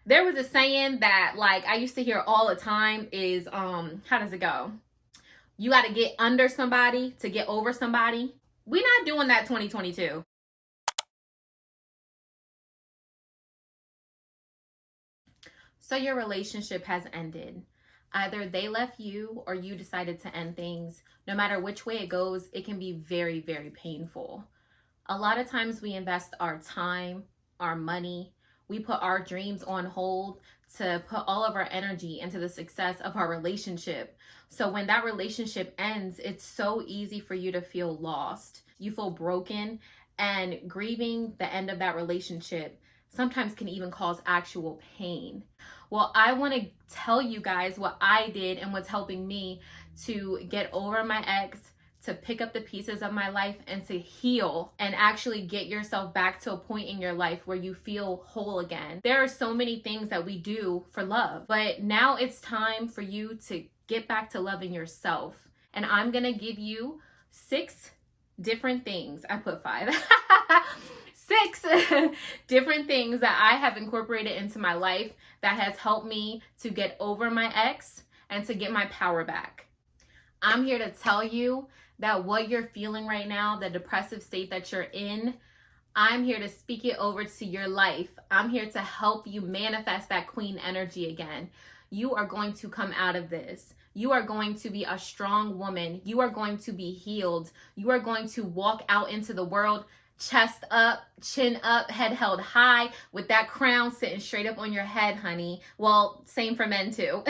There was a saying that like I used to hear all the time is how does it go? You got to get under somebody to get over somebody. We're not doing that 2022. So your relationship has ended. Either they left you or you decided to end things. No matter which way it goes, it can be very, very painful. A lot of times we invest our time, our money, we put our dreams on hold to put all of our energy into the success of our relationship. So when that relationship ends, it's so easy for you to feel lost. You feel broken, and grieving the end of that relationship sometimes can even cause actual pain. Well, I want to tell you guys what I did and what's helping me to get over my ex, to pick up the pieces of my life and to heal and actually get yourself back to a point in your life where you feel whole again. There are so many things that we do for love, but now it's time for you to get back to loving yourself. And I'm going to give you 6 different things. I put 5. 6 different things that I have incorporated into my life that has helped me to get over my ex and to get my power back. I'm here to tell you that what you're feeling right now, the depressive state that you're in, I'm here to speak it over to your life. I'm here to help you manifest that queen energy again. You are going to come out of this. You are going to be a strong woman. You are going to be healed. You are going to walk out into the world chest up, chin up, head held high, with that crown sitting straight up on your head, honey. Well, same for men too.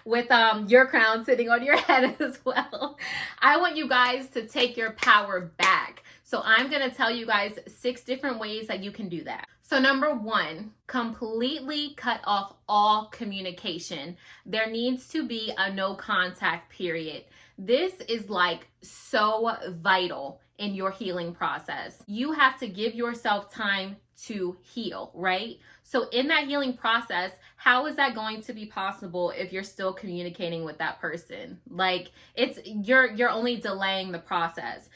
With your crown sitting on your head as well. I want you guys to take your power back. So I'm going to tell you guys 6 different ways that you can do that. So number 1, completely cut off all communication. There needs to be a no contact period. This is like so vital in your healing process. You have to give yourself time to heal, right? So in that healing process, how is that going to be possible if you're still communicating with that person? Like you're only delaying the process.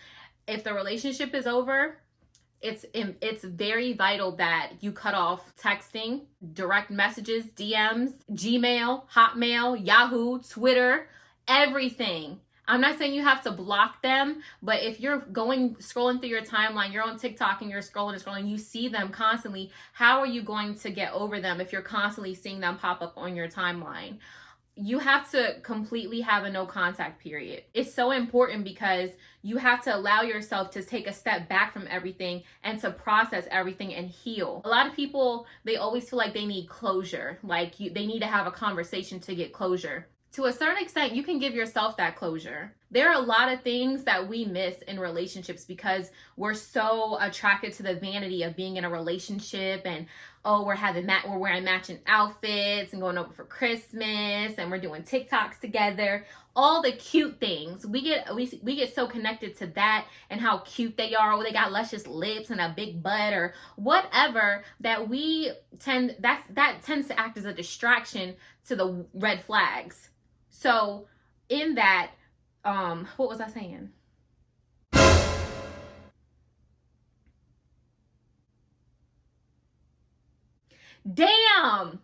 If the relationship is over, it's very vital that you cut off texting, direct messages, DMs, Gmail, Hotmail, Yahoo, Twitter, everything. I'm not saying you have to block them, but if you're scrolling through your timeline, you're on TikTok and you're scrolling, you see them constantly, how are you going to get over them if you're constantly seeing them pop up on your timeline? You have to completely have a no contact period. It's so important because you have to allow yourself to take a step back from everything and to process everything and heal. A lot of people, they always feel like they need closure, like they need to have a conversation to get closure. To a certain extent, you can give yourself that closure. There are a lot of things that we miss in relationships because we're so attracted to the vanity of being in a relationship, and we're wearing matching outfits and going over for Christmas, and we're doing TikToks together. All the cute things. We get so connected to that and how cute they are. Oh, they got luscious lips and a big butt or whatever, that that tends to act as a distraction to the red flags. So in that, what was I saying? Damn!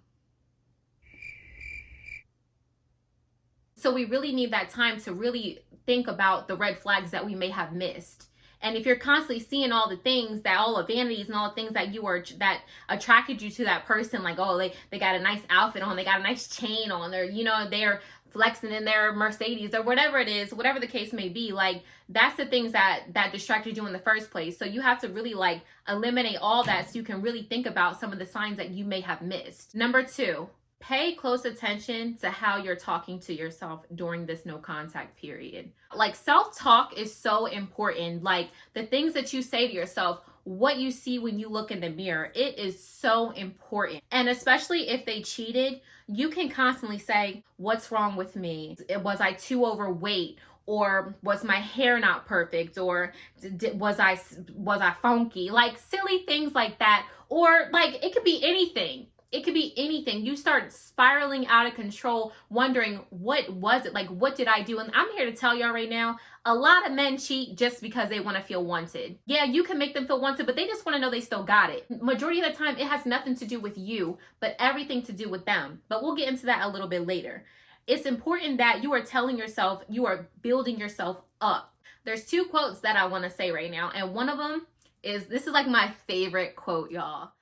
So we really need that time to really think about the red flags that we may have missed. And if you're constantly seeing all the things, that all the vanities and all the things that attracted you to that person, like, oh, they got a nice outfit on, they got a nice chain on, or, they're flexing in their Mercedes or whatever it is, whatever the case may be, like, that's the things that distracted you in the first place. So you have to really like eliminate all that so you can really think about some of the signs that you may have missed. Number 2, pay close attention to how you're talking to yourself during this no contact period. Like, self-talk is so important. Like, the things that you say to yourself, what you see when you look in the mirror, it is so important. And especially if they cheated, you can constantly say, what's wrong with me? Was I too overweight? Or was my hair not perfect? Or was I funky? Like, silly things like that. Or like, it could be anything. It could be anything. You start spiraling out of control, wondering, what was it? Like, what did I do? And I'm here to tell y'all right now, a lot of men cheat just because they want to feel wanted. Yeah, you can make them feel wanted, but they just want to know they still got it. Majority of the time, it has nothing to do with you, but everything to do with them. But we'll get into that a little bit later. It's important that you are telling yourself, you are building yourself up. There's two quotes that I want to say right now, and one of them is, this is like my favorite quote, y'all.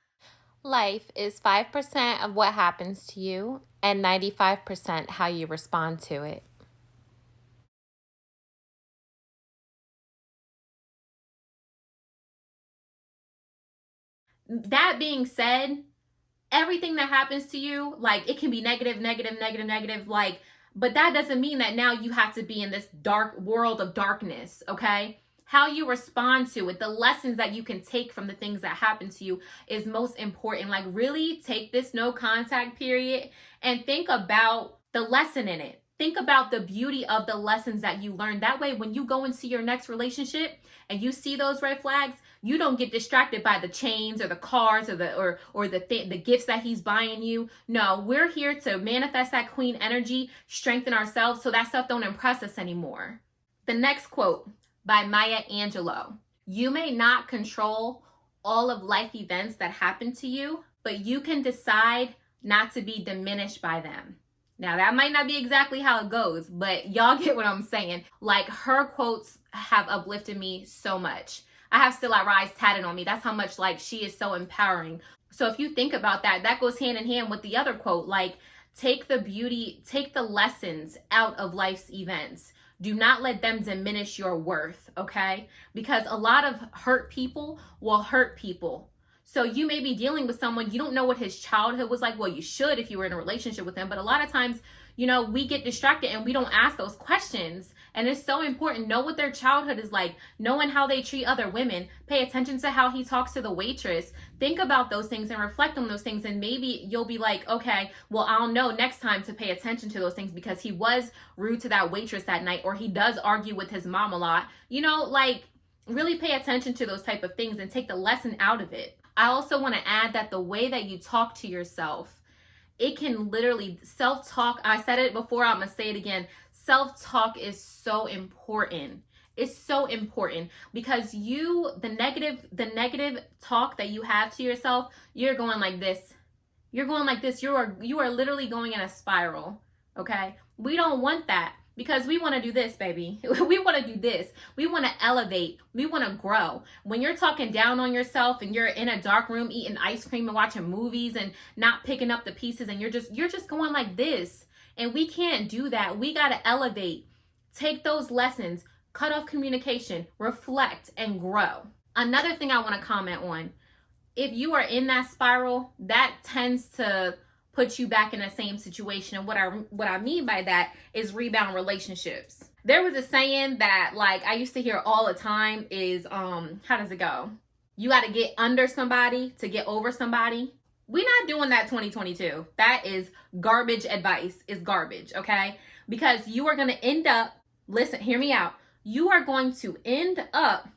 Life is 5% of what happens to you and 95% how you respond to it. That being said, everything that happens to you, like, it can be negative, negative, negative, negative, like, but that doesn't mean that now you have to be in this dark world of darkness, okay? How you respond to it, the lessons that you can take from the things that happen to you is most important. Like, really take this no contact period and think about the lesson in it. Think about the beauty of the lessons that you learned. That way, when you go into your next relationship and you see those red flags, you don't get distracted by the chains or the cars or the gifts that he's buying you. No, we're here to manifest that queen energy, strengthen ourselves so that stuff don't impress us anymore. The next quote by Maya Angelou. You may not control all of life events that happen to you, but you can decide not to be diminished by them. Now, that might not be exactly how it goes, but y'all get what I'm saying. Like, her quotes have uplifted me so much. I have Still I Rise tatted on me. That's how much, like, she is so empowering. So if you think about that, that goes hand in hand with the other quote. Like, take the beauty, take the lessons out of life's events. Do not let them diminish your worth, okay? Because a lot of hurt people will hurt people. So you may be dealing with someone, you don't know what his childhood was like. Well, you should if you were in a relationship with him. But a lot of times, you know, we get distracted and we don't ask those questions. And it's so important. Know what their childhood is like. Knowing how they treat other women. Pay attention to how he talks to the waitress. Think about those things and reflect on those things. And maybe you'll be like, okay, well, I'll know next time to pay attention to those things because he was rude to that waitress that night, or he does argue with his mom a lot. You know, like, really pay attention to those type of things and take the lesson out of it. I also want to add that the way that you talk to yourself, it can literally, self-talk, I said it before, I'm going to say it again. Self-talk is so important. It's so important because the negative talk that you have to yourself, you're going like this. You're going like this. You are literally going in a spiral. Okay? We don't want that. Because we want to do this, baby. We want to do this. We want to elevate. We want to grow. When you're talking down on yourself and you're in a dark room eating ice cream and watching movies and not picking up the pieces and you're just going like this. And we can't do that. We got to elevate. Take those lessons. Cut off communication. Reflect and grow. Another thing I want to comment on. If you are in that spiral, that tends to put you back in the same situation. And what I mean by that is rebound relationships. There was a saying that, like, I used to hear all the time is, how does it go? You got to get under somebody to get over somebody. We're not doing that 2022. That is garbage advice. It's garbage, okay? Because you are going to end up, listen, hear me out. You are going to end up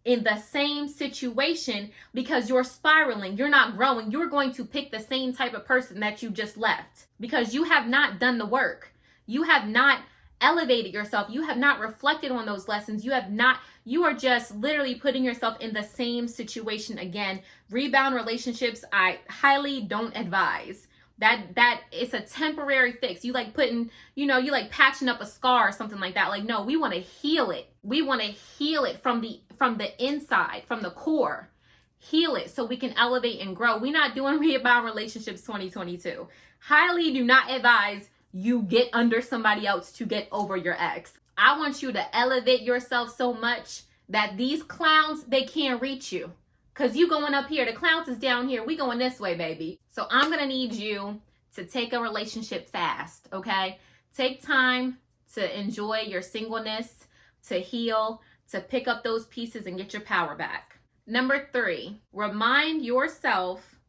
in the same situation because you're spiraling, you're not growing. You're going to pick the same type of person that you just left because you have not done the work. You have not elevated yourself. You have not reflected on those lessons. You are just literally putting yourself in the same situation again. Rebound relationships, I highly don't advise. That it's a temporary fix. You like putting, you like patching up a scar or something like that. Like, no, we want to heal it. We want to heal it from the inside, from the core. Heal it so we can elevate and grow. We're not doing rebound relationships 2022. Highly do not advise you get under somebody else to get over your ex. I want you to elevate yourself so much that these clowns, they can't reach you. Because you going up here, the clowns is down here. We going this way, baby. So I'm going to need you to take a relationship fast, okay? Take time to enjoy your singleness, to heal, to pick up those pieces and get your power back. Number 3, remind yourself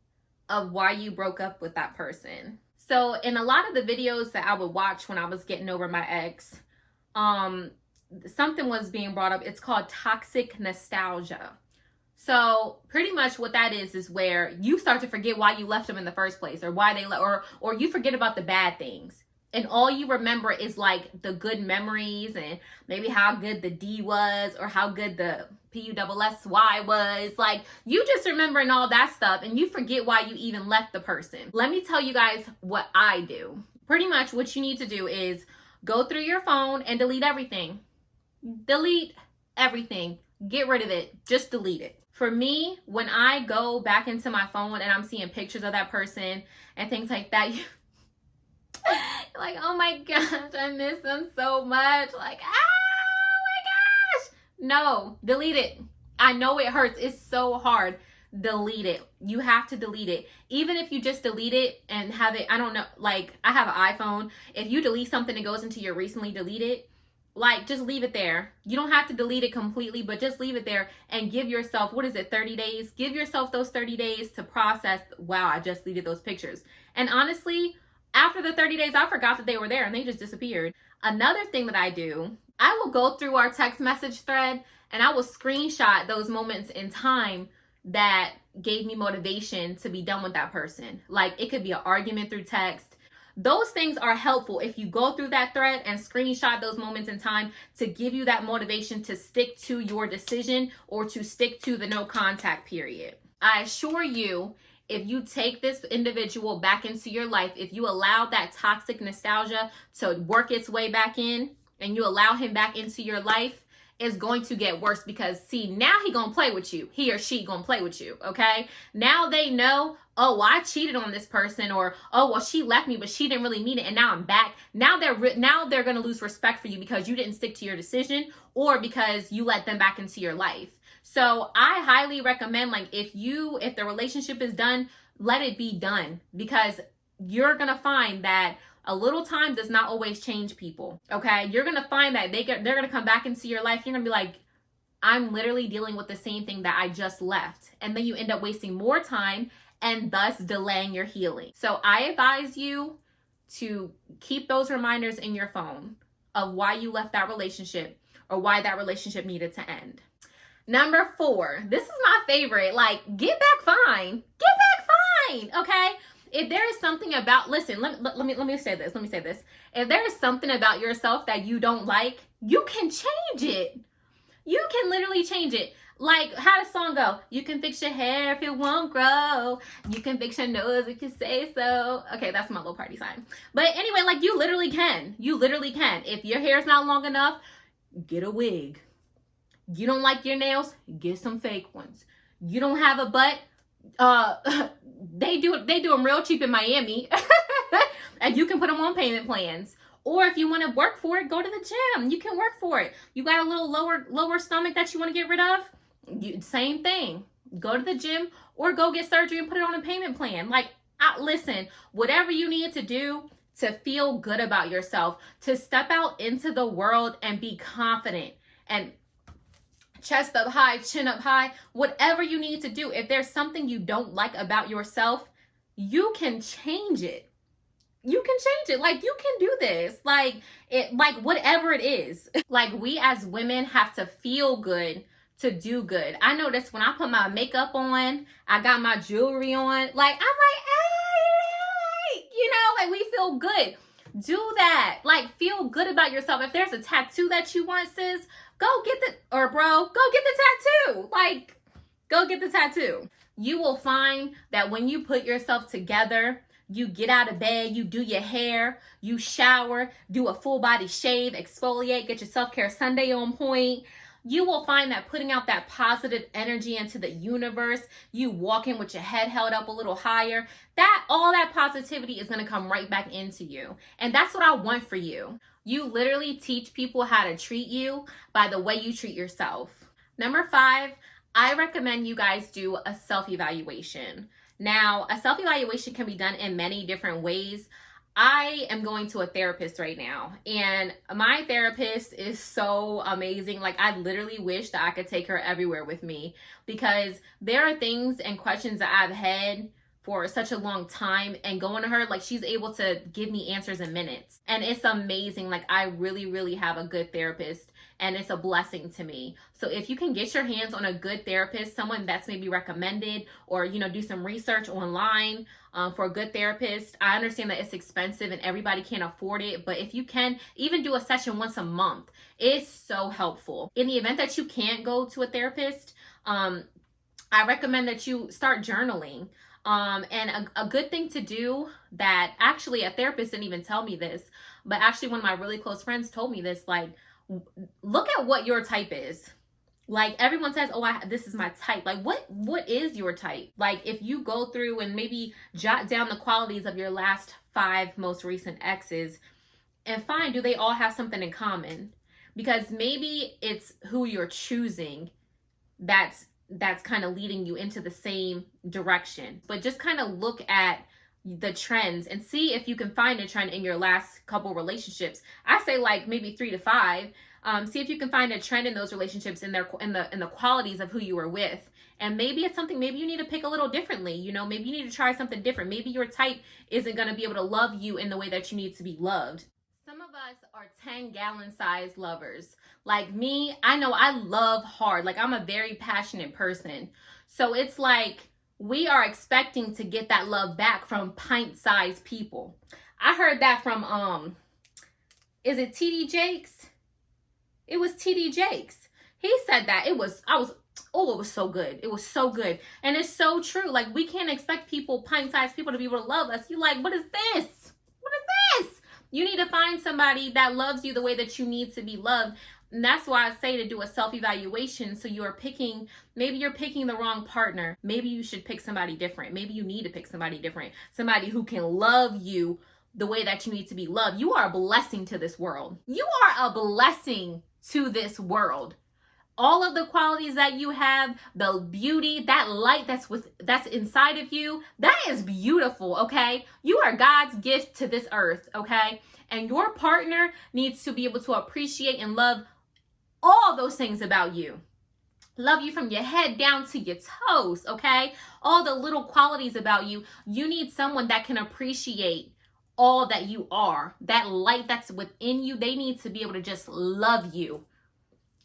of why you broke up with that person. So in a lot of the videos that I would watch when I was getting over my ex, something was being brought up. It's called toxic nostalgia. So pretty much what that is where you start to forget why you left them in the first place, or why they or you forget about the bad things. And all you remember is like the good memories, and maybe how good the D was, or how good the PUSSY was. Like, you just remembering all that stuff, and you forget why you even left the person. Let me tell you guys what I do. Pretty much what you need to do is go through your phone and delete everything. Delete everything. Get rid of it. Just delete it. For me, when I go back into my phone and I'm seeing pictures of that person and things like that, like, oh my gosh, I miss them so much. Like, oh my gosh. No, delete it. I know it hurts. It's so hard. Delete it. You have to delete it. Even if you just delete it and have it, I don't know, like, I have an iPhone. If you delete something that goes into your recently deleted, like, just leave it there. You don't have to delete it completely, but just leave it there and give yourself, 30 days? Give yourself those 30 days to process, wow, I just deleted those pictures. And honestly, after the 30 days, I forgot that they were there and they just disappeared. Another thing that I do, I will go through our text message thread and I will screenshot those moments in time that gave me motivation to be done with that person. Like, it could be an argument through text. Those things are helpful if you go through that thread and screenshot those moments in time to give you that motivation to stick to your decision or to stick to the no contact period. I assure you, if you take this individual back into your life, if you allow that toxic nostalgia to work its way back in and you allow him back into your life, it's going to get worse, because see, now he gonna play with you. He or she gonna play with you, okay? Now they know, oh, well, I cheated on this person, or oh, well, she left me, but she didn't really mean it, and now I'm back. Now they're gonna lose respect for you because you didn't stick to your decision, or because you let them back into your life. So I highly recommend, like, if the relationship is done, let it be done, because you're gonna find that a little time does not always change people, okay? You're gonna find that they're gonna come back into your life. You're gonna be like, I'm literally dealing with the same thing that I just left. And then you end up wasting more time and thus delaying your healing. So I advise you to keep those reminders in your phone of why you left that relationship or why that relationship needed to end. Number 4, this is my favorite. Like, get back fine. Get back fine, okay? If there is something about, listen, let me say this. If there is something about yourself that you don't like, you can change it. You can literally change it. Like, how does the song go? You can fix your hair if it won't grow. You can fix your nose if you say so. Okay, that's my little party sign. But anyway, like, you literally can. You literally can. If your hair's not long enough, get a wig. You don't like your nails? Get some fake ones. You don't have a butt? They do them real cheap in Miami. And you can put them on payment plans. Or if you want to work for it, go to the gym. You can work for it. You got a little lower stomach that you want to get rid of? Same thing. Go to the gym or go get surgery and put it on a payment plan. Like, listen, whatever you need to do to feel good about yourself, to step out into the world and be confident and chest up high, chin up high, whatever you need to do. If there's something you don't like about yourself, you can change it. You can change it. Like, you can do this. Like whatever it is. Like, we as women have to feel good to do good. I notice when I put my makeup on, I got my jewelry on, like, I'm like, hey, like, we feel good. Do that. Like, feel good about yourself. If there's a tattoo that you want, sis, go get the tattoo. Like, go get the tattoo. You will find that when you put yourself together, you get out of bed, you do your hair, you shower, do a full body shave, exfoliate, get your self-care Sunday on point. You will find that putting out that positive energy into the universe, you walking with your head held up a little higher, that all that positivity is going to come right back into you. And that's what I want for you. You literally teach people how to treat you by the way you treat yourself. Number 5, I recommend you guys do a self-evaluation. Now, a self-evaluation can be done in many different ways. I am going to a therapist right now, and my therapist is so amazing. Like, I literally wish that I could take her everywhere with me, because there are things and questions that I've had for such a long time, and going to her, like, she's able to give me answers in minutes, and it's amazing. Like, I really, really have a good therapist, and it's a blessing to me. So if you can get your hands on a good therapist, someone that's maybe recommended, or do some research online for a good therapist. I understand that it's expensive and everybody can't afford it, but if you can even do a session once a month, it's so helpful. In the event that you can't go to a therapist, I recommend that you start journaling. And a good thing to do, that actually a therapist didn't even tell me this, but actually one of my really close friends told me this, like, look at what your type is. Like, everyone says, oh, this is my type. Like, what is your type? Like, if you go through and maybe jot down the qualities of your last 5 most recent exes and find, do they all have something in common? Because maybe it's who you're choosing that's kind of leading you into the same direction. But just kind of look at the trends and see if you can find a trend in your last couple relationships. I say like maybe 3 to 5. See if you can find a trend in those relationships, in the qualities of who you were with. And maybe it's something, maybe you need to pick a little differently. Maybe you need to try something different. Maybe your type isn't going to be able to love you in the way that you need to be loved. Some of us are 10-gallon size lovers. Like me, I know I love hard. Like, I'm a very passionate person. So it's like we are expecting to get that love back from pint-sized people. I heard that from is it TD Jakes? It was TD Jakes. He said that. It was so good. It was so good. And it's so true. Like, we can't expect people, pint-sized people, to be able to love us. You like, what is this? What is this? You need to find somebody that loves you the way that you need to be loved. And that's why I say to do a self-evaluation. So maybe you're picking the wrong partner. Maybe you should pick somebody different. Maybe you need to pick somebody different. Somebody who can love you the way that you need to be loved. You are a blessing to this world. You are a blessing to this world. All of the qualities that you have, the beauty, that light that's inside of you, that is beautiful, okay? You are God's gift to this earth, okay? And your partner needs to be able to appreciate and love all those things about you. Love you from your head down to your toes, okay? All the little qualities about you. You need someone that can appreciate all that you are. That light that's within you, they need to be able to just love you.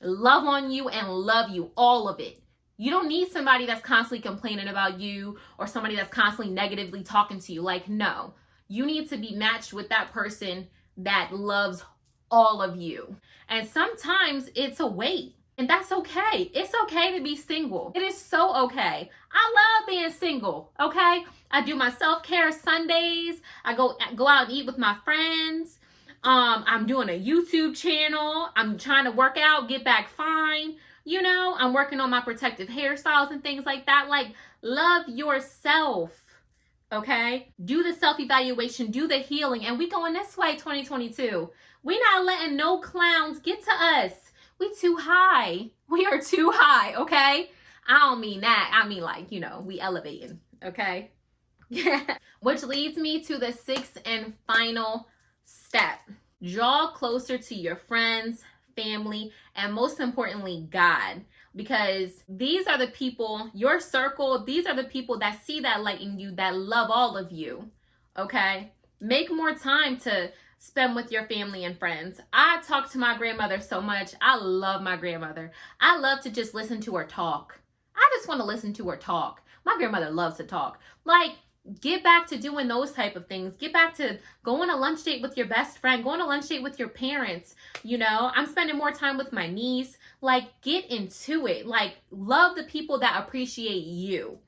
Love on you and love you, all of it. You don't need somebody that's constantly complaining about you or somebody that's constantly negatively talking to you. Like, no. You need to be matched with that person that loves all of you. And sometimes it's a wait. And that's okay. It's okay to be single. It is so okay. I love being single, okay? I do my self-care Sundays. I go out and eat with my friends. I'm doing a YouTube channel. I'm trying to work out, get back fine. I'm working on my protective hairstyles and things like that. Like, love yourself, okay? Do the self-evaluation, do the healing. And we going this way, 2022. We not letting no clowns get to us. We too high. We are too high, okay? I don't mean that. I mean, like, we elevating, okay? Which leads me to the 6th and final step. Draw closer to your friends, family, and most importantly, God. Because these are the people, your circle, these are the people that see that light in you, that love all of you, okay? Make more time to spend with your family and friends. I talk to my grandmother so much. I love my grandmother. I love to just listen to her talk. I just want to listen to her talk. My grandmother loves to talk. Like, get back to doing those type of things. Get back to going on a lunch date with your best friend, going on a lunch date with your parents. I'm spending more time with my niece. Like, get into it. Like, love the people that appreciate you.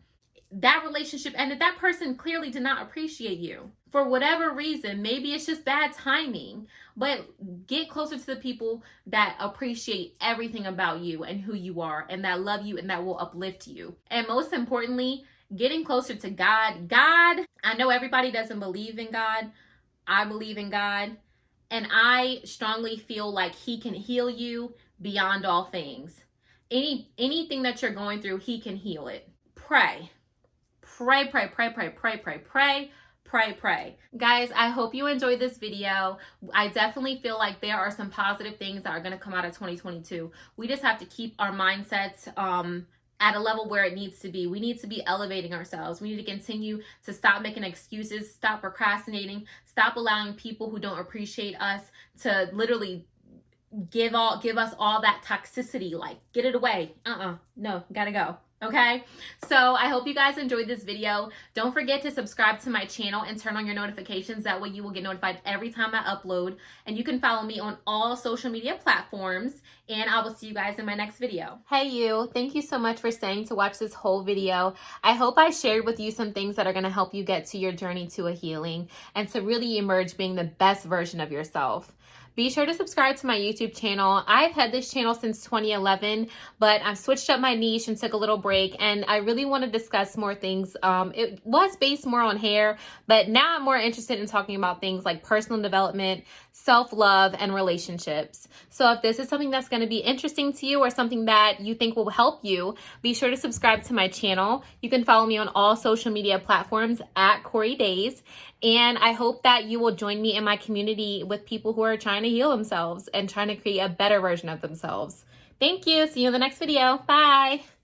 That relationship ended. That person clearly did not appreciate you for whatever reason. Maybe it's just bad timing, but get closer to the people that appreciate everything about you and who you are, and that love you and that will uplift you. And most importantly, getting closer to God. God, I know everybody doesn't believe in God. I believe in God. And I strongly feel like He can heal you beyond all things. Anything that you're going through, He can heal it. Pray. Pray, pray, pray, pray, pray, pray, pray. Pray. Guys, I hope you enjoyed this video. I definitely feel like there are some positive things that are going to come out of 2022. We just have to keep our mindsets at a level where it needs to be. We need to be elevating ourselves. We need to continue to stop making excuses, stop procrastinating, stop allowing people who don't appreciate us to literally give us all that toxicity. Like, get it away. No, gotta go. Okay, so I hope you guys enjoyed this video. Don't forget to subscribe to my channel and turn on your notifications. That way you will get notified every time I upload. And you can follow me on all social media platforms. And I will see you guys in my next video. Hey you, thank you so much for staying to watch this whole video. I hope I shared with you some things that are going to help you get to your journey to a healing and to really emerge being the best version of yourself. Be sure to subscribe to my YouTube channel. I've had this channel since 2011, but I've switched up my niche and took a little break, and I really want to discuss more things. It was based more on hair, but now I'm more interested in talking about things like personal development, self-love, and relationships. So if this is something that's going to be interesting to you or something that you think will help you, be sure to subscribe to my channel. You can follow me on all social media platforms at koridaze. And I hope that you will join me in my community with people who are trying to heal themselves and trying to create a better version of themselves. Thank you. See you in the next video. Bye.